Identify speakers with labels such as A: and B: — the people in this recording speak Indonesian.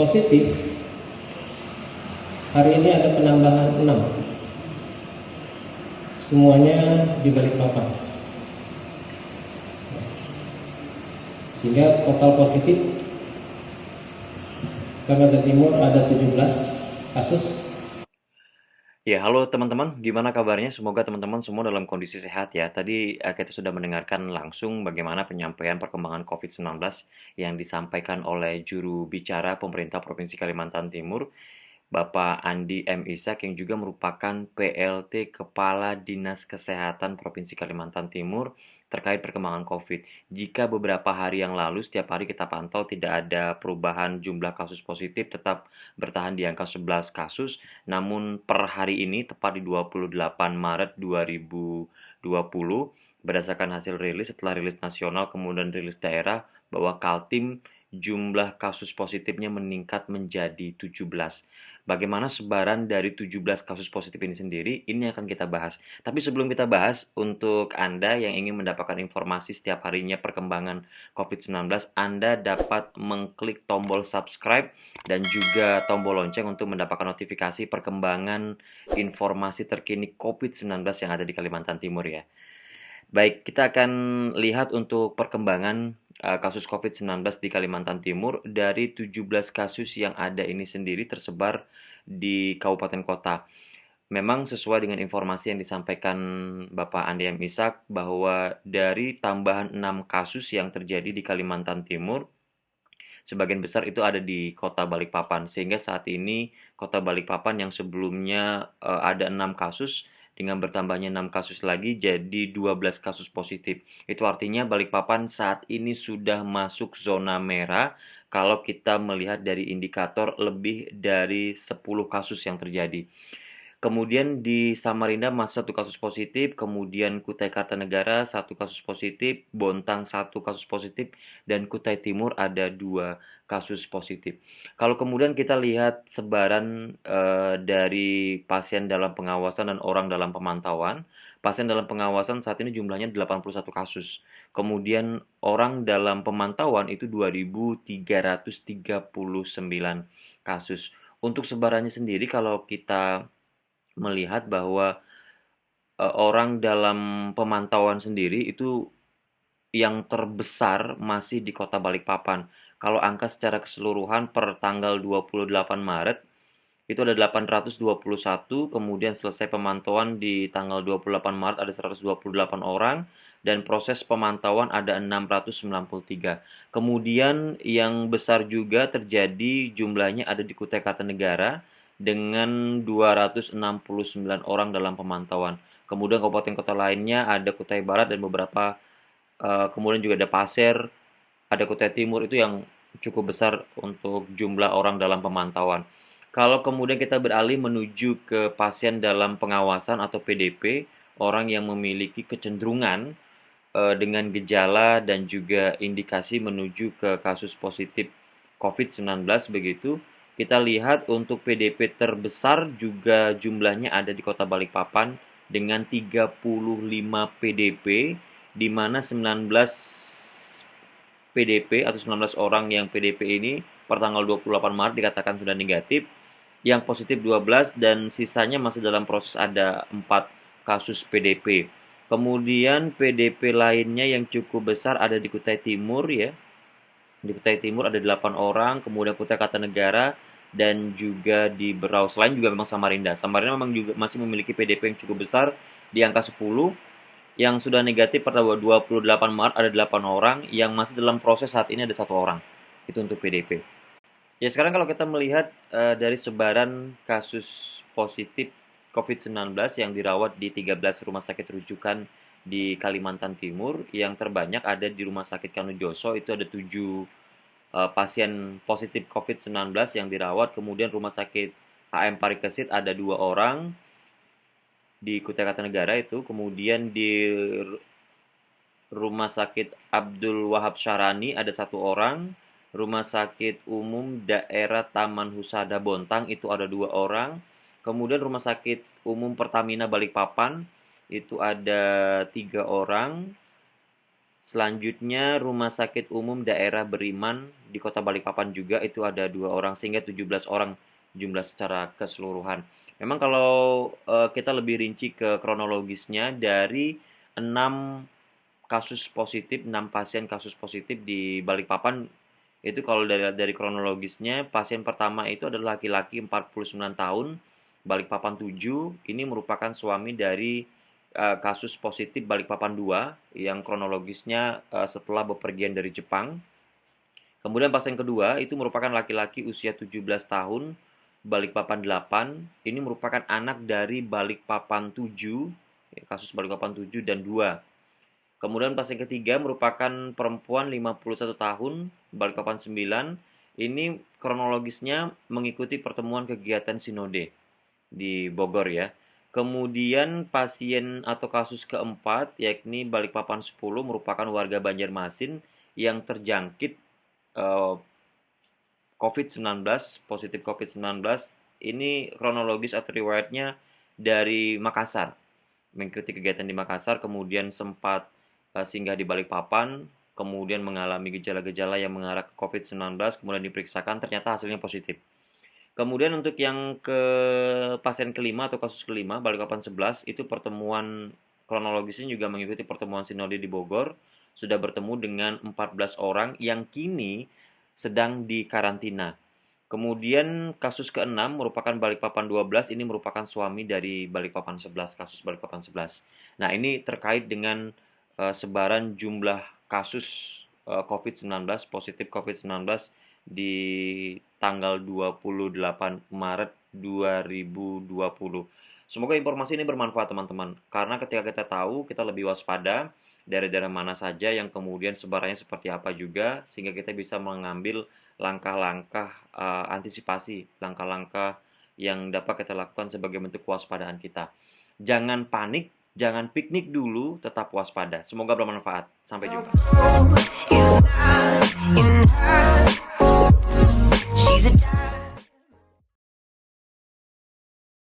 A: positif hari ini ada penambahan 6, semuanya di Balikpapan, sehingga total positif Kalimantan Timur ada 17 kasus.
B: Ya, halo teman-teman, gimana kabarnya? Semoga teman-teman semua dalam kondisi sehat ya. Tadi kita sudah mendengarkan langsung bagaimana penyampaian perkembangan COVID-19 yang disampaikan oleh juru bicara pemerintah Provinsi Kalimantan Timur, Bapak Andi M. Ishak yang juga merupakan PLT Kepala Dinas Kesehatan Provinsi Kalimantan Timur terkait perkembangan COVID. Jika beberapa hari yang lalu setiap hari kita pantau tidak ada perubahan jumlah kasus positif, tetap bertahan di angka 11 kasus, namun per hari ini tepat di 28 Maret 2020 berdasarkan hasil rilis setelah rilis nasional kemudian rilis daerah bahwa Kaltim jumlah kasus positifnya meningkat menjadi 17. Bagaimana sebaran dari 17 kasus positif ini sendiri? Ini akan kita bahas. Tapi sebelum kita bahas, untuk Anda yang ingin mendapatkan informasi setiap harinya perkembangan COVID-19, Anda dapat mengklik tombol subscribe dan juga tombol lonceng untuk mendapatkan notifikasi perkembangan informasi terkini COVID-19 yang ada di Kalimantan Timur ya. Baik, kita akan lihat untuk perkembangan kasus COVID-19 di Kalimantan Timur dari 17 kasus yang ada ini sendiri tersebar di kabupaten kota. Memang sesuai dengan informasi yang disampaikan Bapak Andi M. Ishak bahwa dari tambahan 6 kasus yang terjadi di Kalimantan Timur, sebagian besar itu ada di kota Balikpapan. Sehingga saat ini kota Balikpapan yang sebelumnya ada 6 kasus, dengan bertambahnya 6 kasus lagi jadi 12 kasus positif. Itu artinya Balikpapan saat ini sudah masuk zona merah kalau kita melihat dari indikator lebih dari 10 kasus yang terjadi. Kemudian di Samarinda masih 1 kasus positif, kemudian Kutai Kartanegara 1 kasus positif, Bontang 1 kasus positif, dan Kutai Timur ada 2 kasus positif. Kalau kemudian kita lihat sebaran dari pasien dalam pengawasan dan orang dalam pemantauan, pasien dalam pengawasan saat ini jumlahnya 81 kasus. Kemudian orang dalam pemantauan itu 2.339 kasus. Untuk sebarannya sendiri kalau kita melihat bahwa orang dalam pemantauan sendiri itu yang terbesar masih di kota Balikpapan. Kalau angka secara keseluruhan per tanggal 28 Maret itu ada 821, kemudian selesai pemantauan di tanggal 28 Maret ada 128 orang, dan proses pemantauan ada 693. Kemudian yang besar juga terjadi jumlahnya ada di Kutai Kartanegara dengan 269 orang dalam pemantauan. Kemudian kabupaten kota lainnya ada Kutai Barat dan beberapa, kemudian juga ada Pasir, ada Kutai Timur itu yang cukup besar untuk jumlah orang dalam pemantauan. Kalau kemudian kita beralih menuju ke pasien dalam pengawasan atau PDP, orang yang memiliki kecenderungan dengan gejala dan juga indikasi menuju ke kasus positif COVID-19 begitu, kita lihat untuk PDP terbesar juga jumlahnya ada di kota Balikpapan dengan 35 PDP, di mana 19 PDP atau 19 orang yang PDP ini per tanggal 28 Maret dikatakan sudah negatif, yang positif 12 dan sisanya masih dalam proses ada 4 kasus PDP. Kemudian PDP lainnya yang cukup besar ada di Kutai Timur ya. Di Kutai Timur ada 8 orang, kemudian Kutai Kartanegara dan juga di Berau. Selain juga memang Samarinda. Samarinda memang juga masih memiliki PDP yang cukup besar di angka 10. Yang sudah negatif pada 28 Maret ada 8 orang, yang masih dalam proses saat ini ada 1 orang. Itu untuk PDP. Ya, sekarang kalau kita melihat dari sebaran kasus positif COVID-19 yang dirawat di 13 rumah sakit rujukan di Kalimantan Timur, yang terbanyak ada di Rumah Sakit Kanujoso, itu ada 7 pasien positif COVID-19 yang dirawat. Kemudian Rumah Sakit HM Parikesit ada 2 orang di Kutai Kartanegara itu. Kemudian di Rumah Sakit Abdul Wahab Syarani ada 1 orang. Rumah Sakit Umum Daerah Taman Husada Bontang itu ada 2 orang. Kemudian Rumah Sakit Umum Pertamina Balikpapan itu ada 3 orang. Selanjutnya Rumah Sakit Umum Daerah Beriman di Kota Balikpapan juga itu ada 2 orang sehingga 17 orang jumlah secara keseluruhan. Memang kalau kita lebih rinci ke kronologisnya dari 6 kasus positif, 6 pasien kasus positif di Balikpapan itu kalau dari kronologisnya pasien pertama itu adalah laki-laki 49 tahun, Balikpapan 7, ini merupakan suami dari kasus positif Balikpapan 2 yang kronologisnya setelah bepergian dari Jepang. Kemudian pasien kedua itu merupakan laki-laki usia 17 tahun, Balikpapan 8. Ini merupakan anak dari Balikpapan 7, kasus Balikpapan 7 dan 2. Kemudian pasien ketiga merupakan perempuan 51 tahun, Balikpapan 9. Ini kronologisnya mengikuti pertemuan kegiatan sinode di Bogor ya. Kemudian pasien atau kasus keempat yakni Balikpapan 10 merupakan warga Banjarmasin yang terjangkit COVID-19, positif COVID-19. Ini kronologis atau riwayatnya dari Makassar. Mengikuti kegiatan di Makassar, kemudian sempat singgah di Balikpapan, kemudian mengalami gejala-gejala yang mengarah ke COVID-19, kemudian diperiksakan, ternyata hasilnya positif. Kemudian untuk yang ke pasien kelima atau kasus kelima, Balikpapan 11, itu pertemuan kronologisnya juga mengikuti pertemuan sinode di Bogor, sudah bertemu dengan 14 orang yang kini sedang dikarantina. Kemudian kasus ke-6 merupakan Balikpapan 12, ini merupakan suami dari Balikpapan 11, kasus Balikpapan 11. Nah, ini terkait dengan sebaran jumlah kasus COVID-19, positif COVID-19 di tanggal 28 Maret 2020. Semoga informasi ini bermanfaat teman-teman, karena ketika kita tahu, kita lebih waspada daerah-daerah mana saja yang kemudian sebarannya seperti apa juga, sehingga kita bisa mengambil langkah-langkah antisipasi, langkah-langkah yang dapat kita lakukan sebagai bentuk kewaspadaan kita. Jangan panik, jangan piknik dulu, tetap waspada. Semoga bermanfaat. Sampai jumpa.